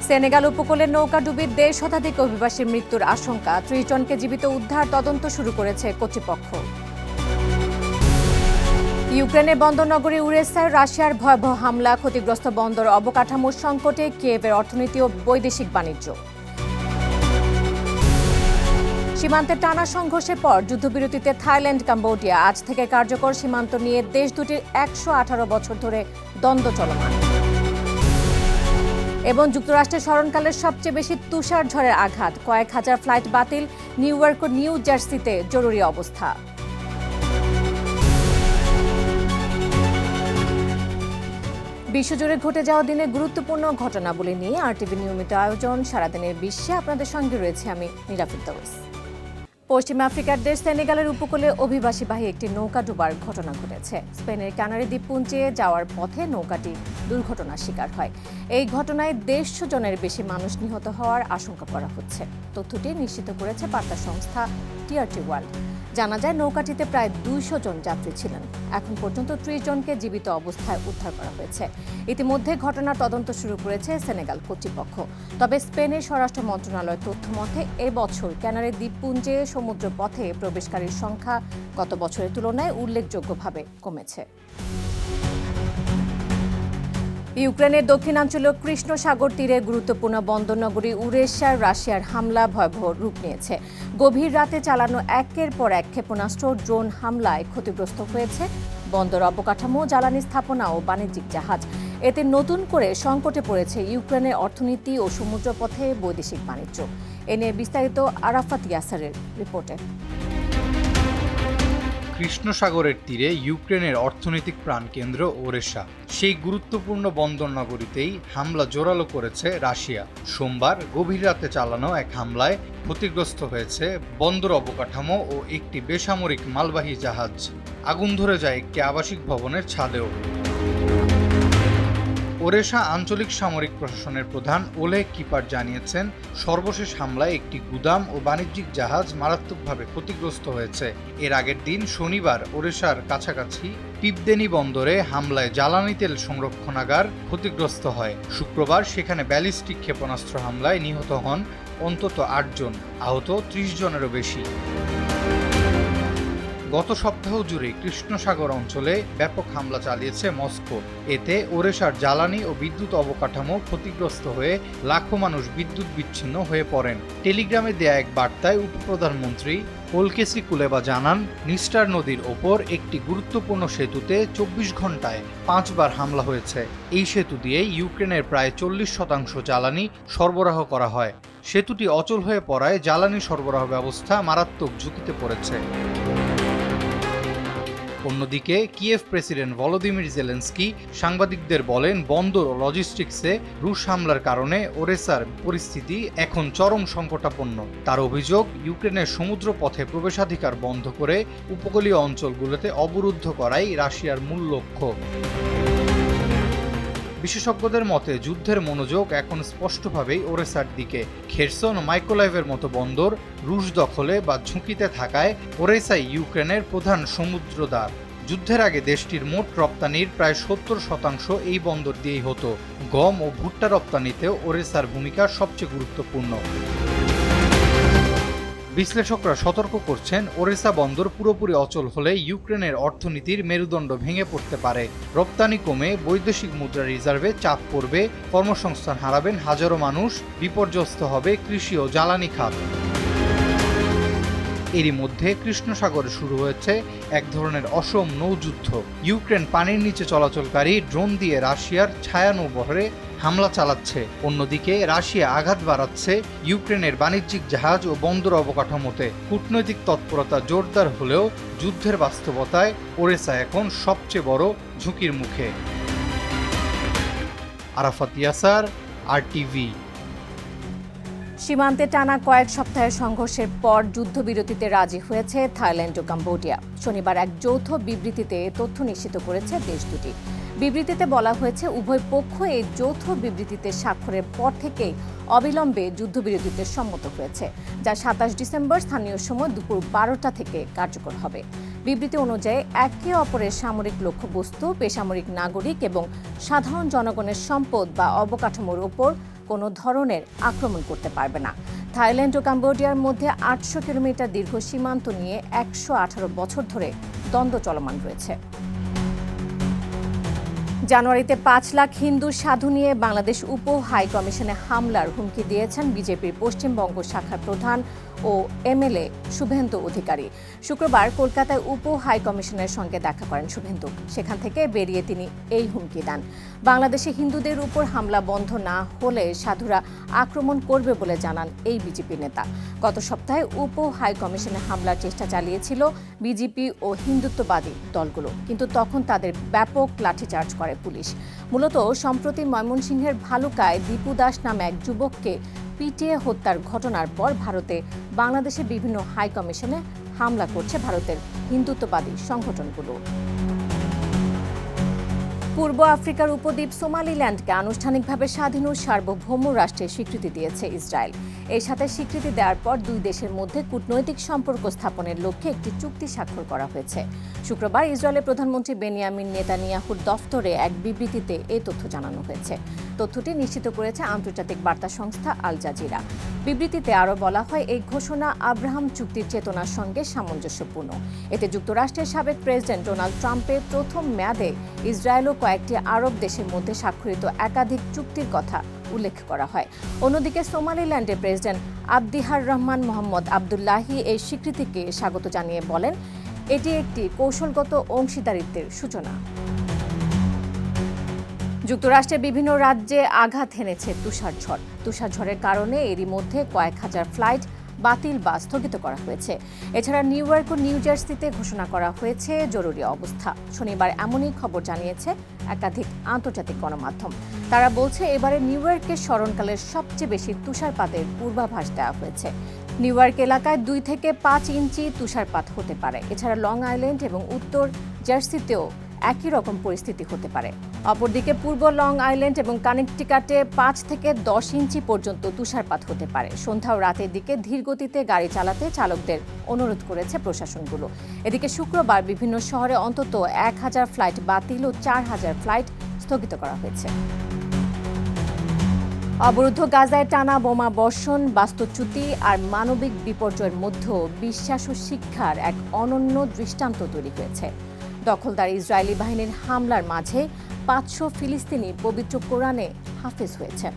Senegal উপকূলে নৌকাডুবির ১.৫ শতাধিক অভিবাসীর মৃত্যুর আশঙ্কা। ৩০ জনকে জীবিত উদ্ধার তদন্ত শুরু করেছে কর্তৃপক্ষ। ইউক্রেনের বন্দর নগরী উরেসায় রাশিয়ার ভয়াবহ হামলা, ক্ষতিগ্রস্ত বন্দর অবকাঠামোর সংকটে কিয়েভের অর্থনীতি ও বৈদেশিক বাণিজ্য। সীমান্তে টানা সংঘর্ষের পর যুদ্ধবিরতিতে থাইল্যান্ড কম্বোডিয়া। আজ থেকে কার্যকর। সীমান্ত নিয়ে দেশ দুটির ১১৮ বছর ধরে দ্বন্দ্ব চলমান। এবং যুক্তরাষ্ট্রের স্মরণকালের সবচেয়ে বেশি তুষার ঝড়ের আঘাত, কয়েক হাজার ফ্লাইট বাতিল। নিউ ইয়র্ক ও নিউ জার্সিতে জরুরি অবস্থা। বিশ্বজুড়ে ঘটে যাওয়া দিনে গুরুত্বপূর্ণ ঘটনাবলী নিয়ে আরটিভি নিয়মিত আয়োজন সারাদিনের বিশ্বে আপনাদের সঙ্গে রয়েছে আমি নীলা ফিরদৌস। পশ্চিম আফ্রিকার দেশ সেনেগালের উপকূলে অভিবাসীবাহী একটি নৌকা ডুবার ঘটনা ঘটেছে। স্পেনের কানারি দ্বীপপুঞ্জে যাওয়ার পথে নৌকাটি দুর্ঘটনার শিকার হয়। এই ঘটনায় ১৫০ জনের বেশি মানুষ নিহত হওয়ার আশঙ্কা করা হচ্ছে। তথ্যটি নিশ্চিত করেছে বার্তা সংস্থা টিআরটি ওয়ার্ল্ড। জানা যায় নৌকাটিতে প্রায় ২০০ জন যাত্রী ছিলেন। এখন পর্যন্ত ৩০ জনকে জীবিত অবস্থায় উদ্ধার করা হয়েছে। ইতিমধ্যে ঘটনার তদন্ত শুরু করেছে সেনেগাল কর্তৃপক্ষ। তবে স্পেনের স্বরাষ্ট্র মন্ত্রণালয়ের তথ্য মতে এবছর ক্যানারি দ্বীপপুঞ্জে সমুদ্র পথে প্রবেশকারীর সংখ্যা গত বছরের তুলনায় উল্লেখযোগ্যভাবে কমেছে। ইউক্রেনের দক্ষিণাঞ্চলীয় কৃষ্ণ সাগর তীরে গুরুত্বপূর্ণ বন্দরনগরী উরেসায় রাশিয়ার হামলা ভয়াবহ রূপ নিয়েছে। গভীর রাতে চালানো একের পর এক ক্ষেপণাস্ত্র, ড্রোন হামলায় ক্ষতিগ্রস্ত হয়েছে বন্দর অবকাঠামো, জ্বালানি স্থাপনা ও বাণিজ্যিক জাহাজ। এতে নতুন করে সংকটে পড়েছে ইউক্রেনের অর্থনীতি ও সমুদ্রপথে বৈদেশিক বাণিজ্য। এ নিয়ে বিস্তারিত আরাফাত ইয়াসারের রিপোর্টে। কৃষ্ণ সাগরের তীরে ইউক্রেনের অর্থনৈতিক প্রাণকেন্দ্র ওরেসা। সেই গুরুত্বপূর্ণ বন্দর নগরীতেই হামলা জোরালো করেছে রাশিয়া। সোমবার গভীর রাতে চালানো এক হামলায় ক্ষতিগ্রস্ত হয়েছে বন্দর অবকাঠামো ও একটি বেসামরিক মালবাহী জাহাজ। আগুন ধরে যায় একটি আবাসিক ভবনের ছাদেও। ওরেসা আঞ্চলিক সামরিক প্রশাসনের প্রধান ওলেগ কিপার জানিয়েছেন, সর্বশেষ হামলায় একটি গুদাম ও বাণিজ্যিক জাহাজ মারাত্মকভাবে ক্ষতিগ্রস্ত হয়েছে। এর আগের দিন শনিবার ওরেসার কাছাকাছি পিপদেনি বন্দরে হামলায় জ্বালানি তেল সংরক্ষণাগার ক্ষতিগ্রস্ত হয়। শুক্রবার সেখানে ব্যালিস্টিক ক্ষেপণাস্ত্র হামলায় নিহত হন অন্তত ৮ জন, আহত ৩০ জনেরও বেশি। গত সপ্তাহ জুড়ে কৃষ্ণ সাগর অঞ্চলে ব্যাপক হামলা চালিয়েছে মস্কো। এতে ওরেসার জ্বালানি ও বিদ্যুৎ অবকাঠামো ক্ষতিগ্রস্ত হয়ে লাখো মানুষ বিদ্যুৎ বিচ্ছিন্ন হয়ে পড়েন। টেলিগ্রামে দেয়া এক বার্তায় উপপ্রধানমন্ত্রী ওলকেসি কুলেবা জানান, নিস্টার নদীর ওপর একটি গুরুত্বপূর্ণ সেতুতে ২৪ ঘন্টায় ৫ বার হামলা হয়েছে। এই সেতু দিয়ে ইউক্রেনের প্রায় ৪০% জ্বালানি সরবরাহ করা হয়। সেতুটি অচল হয়ে পড়ায় জ্বালানি সরবরাহ ব্যবস্থা মারাত্মক ঝুঁকিতে পড়েছে। অন্যদিকে কিয়েভ প্রেসিডেন্ট ভলোদিমির জেলেনস্কি সাংবাদিকদের বলেন, বন্দর ও লজিস্টিক্সে রুশ হামলার কারণে ওরেসার পরিস্থিতি এখন চরম সংকটাপন্ন। তার অভিযোগ, ইউক্রেনের সমুদ্র পথে প্রবেশাধিকার বন্ধ করে উপকূলীয় অঞ্চলগুলোতে অবরুদ্ধ করাই রাশিয়ার মূল লক্ষ্য। বিশেষজ্ঞদের মতে যুদ্ধের মনোযোগ এখন স্পষ্টভাবেই ওরেসার দিকে। খেরসন ও মাইকোলাইভের মতো বন্দর রুশ দখলে বা ঝুঁকিতে থাকায় ওরেসাই ইউক্রেনের প্রধান সমুদ্রদ্বার। যুদ্ধের আগে দেশটির মোট রপ্তানির প্রায় ৭০% এই বন্দর দিয়েই হতো। গম ও ভুট্টা রপ্তানিতেও ওরেসার ভূমিকা সবচেয়ে গুরুত্বপূর্ণ। বিশ্লেষকরা সতর্ক করছেন, ওরেসা বন্দর পুরোপুরি অচল হলে ইউক্রেনের অর্থনীতির মেরুদণ্ড ভেঙে পড়তে পারে। রপ্তানি কমে বৈদেশিক মুদ্রা রিজার্ভে চাপ পড়বে, কর্মসংস্থান হারাবেন হাজারো মানুষ, বিপর্যস্ত হবে কৃষি ও জ্বালানি খাত। এরই মধ্যে কৃষ্ণ সাগরে শুরু হয়েছে এক ধরনের অসম নৌযুদ্ধ। ইউক্রেন পানির নিচে চলাচলকারী ড্রোন দিয়ে রাশিয়ার ছায়া নৌবহরে হামলা চালাচ্ছে। অন্যদিকে রাশিয়া আঘাত বাড়াচ্ছে ইউক্রেনের বাণিজ্যিক জাহাজ ও বন্দর অবকাঠামোতে। কূটনৈতিক তৎপরতা জোরদার হলেও যুদ্ধের বাস্তবতায় ওরেসা এখন সবচেয়ে বড় ঝুঁকির মুখে। আরাফাত ইয়াসার, আরটিভি। সীমান্তে টানা কয়েক সপ্তাহের সংঘর্ষের পর যুদ্ধবিরতিতে রাজি হয়েছে থাইল্যান্ড ও কম্বোডিয়া। শনিবার এক যৌথ বিবৃতিতে তথ্য নিশ্চিত করেছে দেশ দুটি। বিবৃতিতে বলা হয়েছে, উভয় পক্ষ এই যৌথ বিবৃতিতে স্বাক্ষরের পর থেকেই অবিলম্বে যুদ্ধবিরতিতে সম্মত হয়েছে, যা ২৭ ডিসেম্বর স্থানীয় সময় দুপুর ১২টা থেকে কার্যকর হবে। বিবৃতি অনুযায়ী একে অপরের সামরিক লক্ষ্যবস্তু, বেসামরিক নাগরিক এবং সাধারণ জনগণের সম্পদ বা অবকাঠামোর ওপর কোনো ধরনের আক্রমণ করতে পারবে না। থাইল্যান্ড ও কম্বোডিয়ার মধ্যে ৮০০ কিলোমিটার দীর্ঘ সীমান্ত নিয়ে ১১৮ বছর ধরে দ্বন্দ্ব চলমান রয়েছে। জানুয়ারিতে ৫ লাখ হিন্দু সাধু নিয়ে বাংলাদেশ উপ হাই কমিশনে হামলার হুমকি দিয়েছেন বিজেপির পশ্চিমবঙ্গ শাখার প্রধান ও এমএলএ শুভেন্দু অধিকারী। শুক্রবার কলকাতায় উপ হাই কমিশনের সঙ্গে দেখা করেন শুভেন্দু। সেখান থেকে বেরিয়ে তিনি এই হুমকি দেন। বাংলাদেশে হিন্দুদের উপর হামলা বন্ধ না হলে সাধুরা আক্রমণ করবে বলে জানান এই বিজেপি নেতা। গত সপ্তাহে উপ হাই কমিশনে হামলার চেষ্টা চালিয়েছিল বিজেপি ও হিন্দুত্ববাদী দলগুলো, কিন্তু তখন তাদের ব্যাপক লাঠিচার্জ করে পুলিশ। মূলত সম্প্রতি ময়মনসিংহের ভালুকায় দীপু দাস নামে এক যুবককে পিটিয়ে হত্যার ঘটনার পর ভারতে বাংলাদেশের বিভিন্ন হাই কমিশনে হামলা করছে ভারতের হিন্দুত্ববাদী সংগঠনগুলো। পূর্ব আফ্রিকার উপদ্বীপ সোমালিল্যান্ডকে আনুষ্ঠানিকভাবে স্বাধীন ও সার্বভৌম রাষ্ট্রের স্বীকৃতি দিয়েছে ইসরায়েল। এর সাথে স্বীকৃতি দেওয়ার পর দুই দেশের মধ্যে কূটনৈতিক সম্পর্ক স্থাপনের লক্ষ্যে একটি চুক্তি স্বাক্ষর করা হয়েছে। শুক্রবার ইসরায়েলের প্রধানমন্ত্রী বেনিয়ামিন নেতানিয়াহুর দফতরে এক বিবৃতিতে এই তথ্য জানানো হয়েছে। তথ্যটি নিশ্চিত করেছে আন্তর্জাতিক বার্তা সংস্থা আল জাজিরা। বিবৃতিতে আরও বলা হয়, এই ঘোষণা আব্রাহাম চুক্তির চেতনার সঙ্গে সামঞ্জস্যপূর্ণ। এতে যুক্তরাষ্ট্রের সাবেক প্রেসিডেন্ট ডোনাল্ড ট্রাম্পের প্রথম মেয়াদে ইসরায়েল ও কয়েকটি আরব দেশের মধ্যে স্বাক্ষরিত একাধিক চুক্তির কথা উল্লেখ করা হয়। অন্যদিকে সোমালিল্যান্ডের প্রেসিডেন্ট আবদিহার রহমান মোহাম্মদ আবদুল্লাহি এই স্বীকৃতিকে স্বাগত জানিয়ে বলেন, এটি একটি কৌশলগত অংশীদারিত্বের সূচনা। যুক্তরাষ্ট্রের বিভিন্ন রাজ্যে আঘাত হেনেছে তুষারঝড়। তুষারঝড়ের কারণে এরই মধ্যে কয়েক হাজার ফ্লাইট বাতিল বা স্থগিত করা হয়েছে। এছাড়া নিউ ইয়র্ক ও নিউ জার্সিতে ঘোষণা করা হয়েছে জরুরি অবস্থা। শনিবার এমনই খবর জানিয়েছে একাধিক আন্তর্জাতিক গণমাধ্যম। তারা বলছে, এবারে নিউ ইয়র্কের স্মরণকালের সবচেয়ে বেশি তুষারপাতের পূর্বাভাস দেওয়া হয়েছে। নিউ ইয়র্ক এলাকায় ২ থেকে ৫ ইঞ্চি তুষারপাত হতে পারে। এছাড়া লং আইল্যান্ড এবং উত্তর জার্সিতেও একই রকম পরিস্থিতি হতে পারে। অপরদিকে পূর্ব লং আইল্যান্ড এবং কানেকটিকাটে ৫ থেকে ১০ ইঞ্চি পর্যন্ত তুষারপাত হতে পারে। সন্ধ্যা ও রাতের দিকে ধীর গতিতে গাড়ি চালাতে চালকদের অনুরোধ করেছে প্রশাসনগুলো। এদিকে শুক্রবার বিভিন্ন শহরে অন্তত ১,০০০ ফ্লাইট বাতিল ও ৪,০০০ ফ্লাইট স্থগিত করা হয়েছে। অবরুদ্ধ গাজায় টানা বোমা বর্ষণ, বাস্তুচ্যুতি আর মানবিক বিপর্যয়ের মধ্যেও বিশ্বাস ও শিক্ষার এক অনন্য দৃষ্টান্ত তৈরি হয়েছে। দখলদার ইসরায়েলি বাহিনীর হামলার মাঝে ৫০০ ফিলিস্তিনি পবিত্র কোরআনে হাফেজ হয়েছে।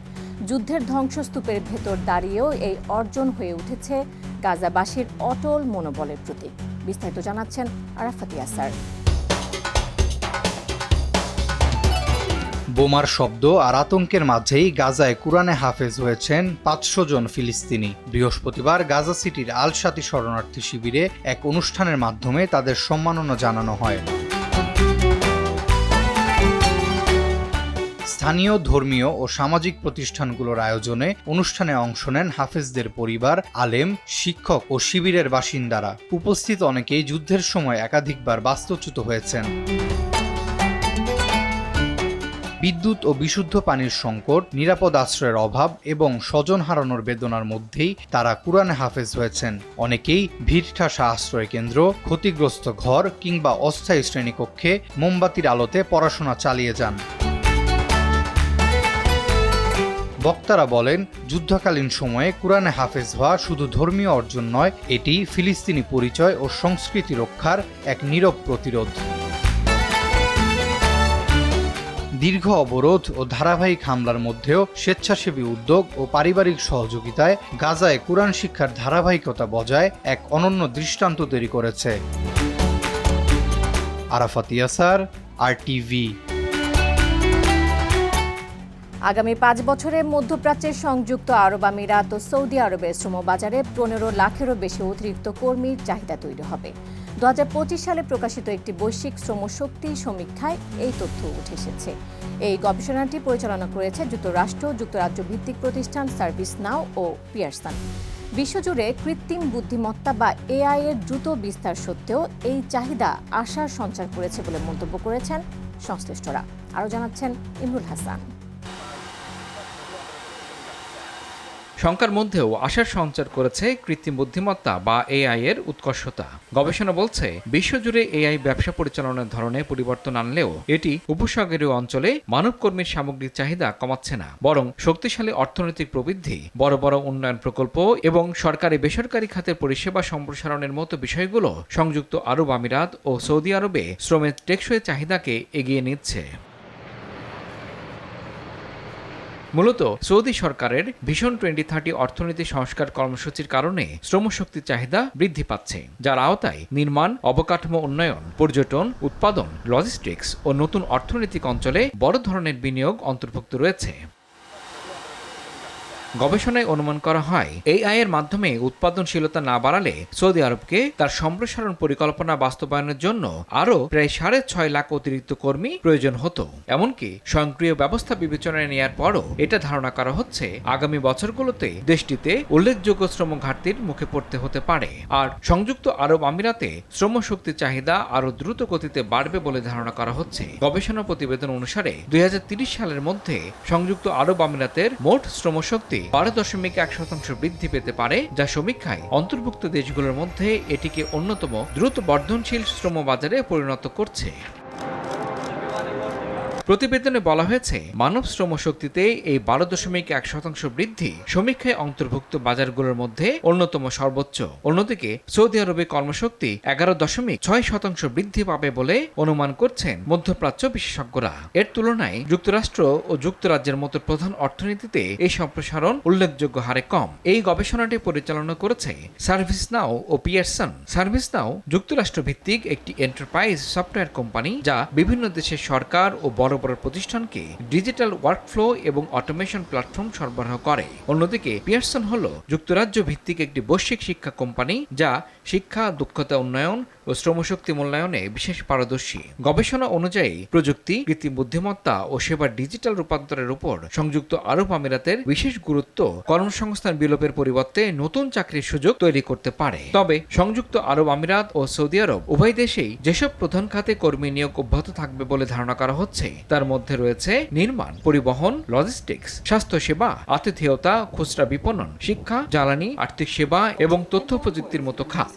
যুদ্ধের ধ্বংসস্তূপের ভেতর দাঁড়িয়েও এই অর্জন হয়ে উঠেছে গাজাবাসীর অটল মনোবলের প্রতীক। বিস্তারিত জানাচ্ছেন আরাফাত ইয়াসার। বোমার শব্দ আর আতঙ্কের মাঝেই গাজায় কুরআনে হাফেজ হয়েছেন ৫০০ জন ফিলিস্তিনি। বৃহস্পতিবার গাজা সিটির আল শাতি শরণার্থী শিবিরে এক অনুষ্ঠানের মাধ্যমে তাদের সম্মাননা জানানো হয়। স্থানীয় ধর্মীয় ও সামাজিক প্রতিষ্ঠানগুলোর আয়োজনে অনুষ্ঠানে অংশ নেন হাফেজদের পরিবার, আলেম, শিক্ষক ও শিবিরের বাসিন্দারা। উপস্থিত অনেকেই যুদ্ধের সময় একাধিকবার বাস্তুচ্যুত হয়েছেন। বিদ্যুৎ ও বিশুদ্ধ পানির সংকট, নিরাপদ আশ্রয়ের অভাব এবং স্বজন হারানোর বেদনার মধ্যেই তারা কুরআনে হাফেজ হয়েছেন। অনেকেই ভিড়ঠাসা আশ্রয় কেন্দ্র, ক্ষতিগ্রস্ত ঘর কিংবা অস্থায়ী শ্রেণীকক্ষে মোমবাতির আলোতে পড়াশোনা চালিয়ে যান। বক্তারা বলেন, যুদ্ধকালীন সময়ে কুরআনে হাফেজ হওয়া শুধু ধর্মীয় অর্জন নয়, এটি ফিলিস্তিনি পরিচয় ও সংস্কৃতি রক্ষার এক নীরব প্রতিরোধ। দীর্ঘ অবরোধ ও ধারাবাহিক হামলার মধ্যেও স্বেচ্ছাসেবী উদ্যোগ ও পারিবারিক সহযোগিতায় গাজায় কুরআন শিক্ষার ধারাবাহিকতা বজায় এক অনন্য দৃষ্টান্ত তৈরি করেছে। আরাফাত ইয়াসার, RTV। আগামী ৫ বছরে মধ্যপ্রাচ্যের সংযুক্ত আরব আমিরাত ও সৌদি আরবের শ্রমবাজারে ১৫ লাখেরও বেশি অতিরিক্ত কর্মীর চাহিদা তৈরি হবে। ২০২৫ সালে প্রকাশিত একটি বৈশ্বিক শ্রমশক্তি সমীক্ষায় এই তথ্য উঠে এসেছে। এই গবেষণাটি পরিচালনা করেছে যুক্তরাষ্ট্র, যুক্তরাজ্য ভিত্তিক প্রতিষ্ঠান সার্ভিস নাও ও পিয়ারসন। বিশ্বজুড়ে কৃত্রিম বুদ্ধিমত্তা বা AI এর দ্রুত বিস্তার সত্ত্বেও এই চাহিদা আশার সঞ্চার করেছে বলে মন্তব্য করেছেন সংশ্লিষ্টরা। আরও জানাচ্ছেন ইমরুল হাসান। শঙ্কার মধ্যেও আশার সঞ্চার করেছে কৃত্রিম বুদ্ধিমত্তা বা এআই এর উৎকর্ষতা। গবেষণা বলছে বিশ্বজুড়ে এআই ব্যবসা পরিচালনার ধরনে পরিবর্তন আনলেও এটি উপসাগরীয় অঞ্চলে মানবকর্মীর সামগ্রিক চাহিদা কমাচ্ছে না, বরং শক্তিশালী অর্থনৈতিক প্রবৃদ্ধি, বড় বড় উন্নয়ন প্রকল্প এবং সরকারি বেসরকারি খাতের পরিষেবা সম্প্রসারণের মতো বিষয়গুলো সংযুক্ত আরব আমিরাত ও সৌদি আরবে শ্রমের টেকসই চাহিদাকে এগিয়ে নিচ্ছে। মূলত সৌদি সরকারের ভিশন 2030 অর্থনীতি সংস্কার কর্মসূচির কারণে শ্রমশক্তির চাহিদা বৃদ্ধি পাচ্ছে, যার আওতায় নির্মাণ, অবকাঠামো উন্নয়ন, পর্যটন, উৎপাদন, লজিস্টিক্স ও নতুন অর্থনৈতিক অঞ্চলে বড় ধরনের বিনিয়োগ অন্তর্ভুক্ত রয়েছে। গবেষণায় অনুমান করা হয় এআই এর মাধ্যমে উৎপাদনশীলতা না বাড়ালে সৌদি আরবকে তার সম্প্রসারণ পরিকল্পনা বাস্তবায়নের জন্য আরও প্রায় 6.5 লাখ অতিরিক্ত কর্মী প্রয়োজন হতো। এমনকি স্বয়ংক্রিয় ব্যবস্থা বিবেচনায় নেওয়ার পরও এটা ধারণা করা হচ্ছে আগামী বছরগুলোতে দেশটিতে উল্লেখযোগ্য শ্রম ঘাটতির মুখে পড়তে হতে পারে। আর সংযুক্ত আরব আমিরাতে শ্রমশক্তির চাহিদা আরও দ্রুত গতিতে বাড়বে বলে ধারণা করা হচ্ছে। গবেষণা প্রতিবেদন অনুসারে 2030 সালের মধ্যে সংযুক্ত আরব আমিরাতের মোট শ্রমশক্তি 12.1% বৃদ্ধি পেতে পারে, যা সমীক্ষায় অন্তর্ভুক্ত দেশগুলোর মধ্যে এটিকে অন্যতম দ্রুত বর্ধনশীল শ্রম বাজারে পরিণত করছে। প্রতিবেদনে বলা হয়েছে মানব শ্রমশক্তিতে এই 12.1% বৃদ্ধি সমীক্ষায় অন্তর্ভুক্ত বাজারগুলোর মধ্যে অন্যতম সর্বোচ্চ। অন্যদিকে সৌদি আরবে কর্মশক্তি 11.6% বৃদ্ধি পাবে বলে অনুমান করছেন মধ্যপ্রাচ্য বিশেষজ্ঞরা। এর তুলনায় যুক্তরাষ্ট্র ও যুক্তরাজ্যের মতো প্রধান অর্থনীতিতে এই সম্প্রসারণ উল্লেখযোগ্য হারে কম। এই গবেষণাটি পরিচালনা করেছে সার্ভিসনাও ও পিয়ারসন। সার্ভিসনাও যুক্তরাষ্ট্র ভিত্তিক একটি এন্টারপ্রাইজ সফটওয়্যার কোম্পানি, যা বিভিন্ন দেশের সরকার ও বড় বড় প্রতিষ্ঠানকে ডিজিটাল ওয়ার্কফ্লো এবং অটোমেশন প্ল্যাটফর্ম সরবরাহ করে। অন্যদিকে পিয়ারসন হল যুক্তরাজ্য ভিত্তিক একটি বৈশ্বিক শিক্ষা কোম্পানি, যা শিক্ষা, দক্ষতা উন্নয়ন ও শ্রমশক্তি মূল্যায়নে বিশেষ পারদর্শী। গবেষণা অনুযায়ী প্রযুক্তি, কৃত্রিম বুদ্ধিমত্তা ও সেবার ডিজিটাল রূপান্তরের উপর সংযুক্ত আরব আমিরাতের বিশেষ গুরুত্ব কর্মসংস্থান বিলোপের পরিবর্তে নতুন চাকরির সুযোগ তৈরি করতে পারে। তবে সংযুক্ত আরব আমিরাত ও সৌদি আরব উভয় দেশেই যেসব প্রধান খাতে কর্মী নিয়োগ অব্যাহত থাকবে বলে ধারণা করা হচ্ছে তার মধ্যে রয়েছে নির্মাণ, পরিবহন, লজিস্টিক্স, স্বাস্থ্যসেবা, আতিথেয়তা, খুচরা বিপণন, শিক্ষা, জ্বালানি, আর্থিক সেবা এবং তথ্য প্রযুক্তির মতো খাত।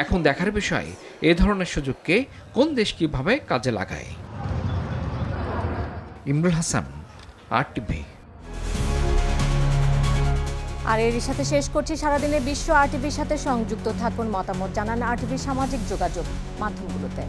এখন দেখার বিষয় এ ধরনের সুযোগকে কোন দেশ কিভাবে কাজে লাগায়। ইমরুল হাসান, RTV। আর এর সাথে শেষ করছি সারাদিনের বিশ্ব। RTVর সাথে সংযুক্ত থাকুন, মতামত জানান RTV সামাজিক যোগাযোগ মাধ্যমগুলোতে।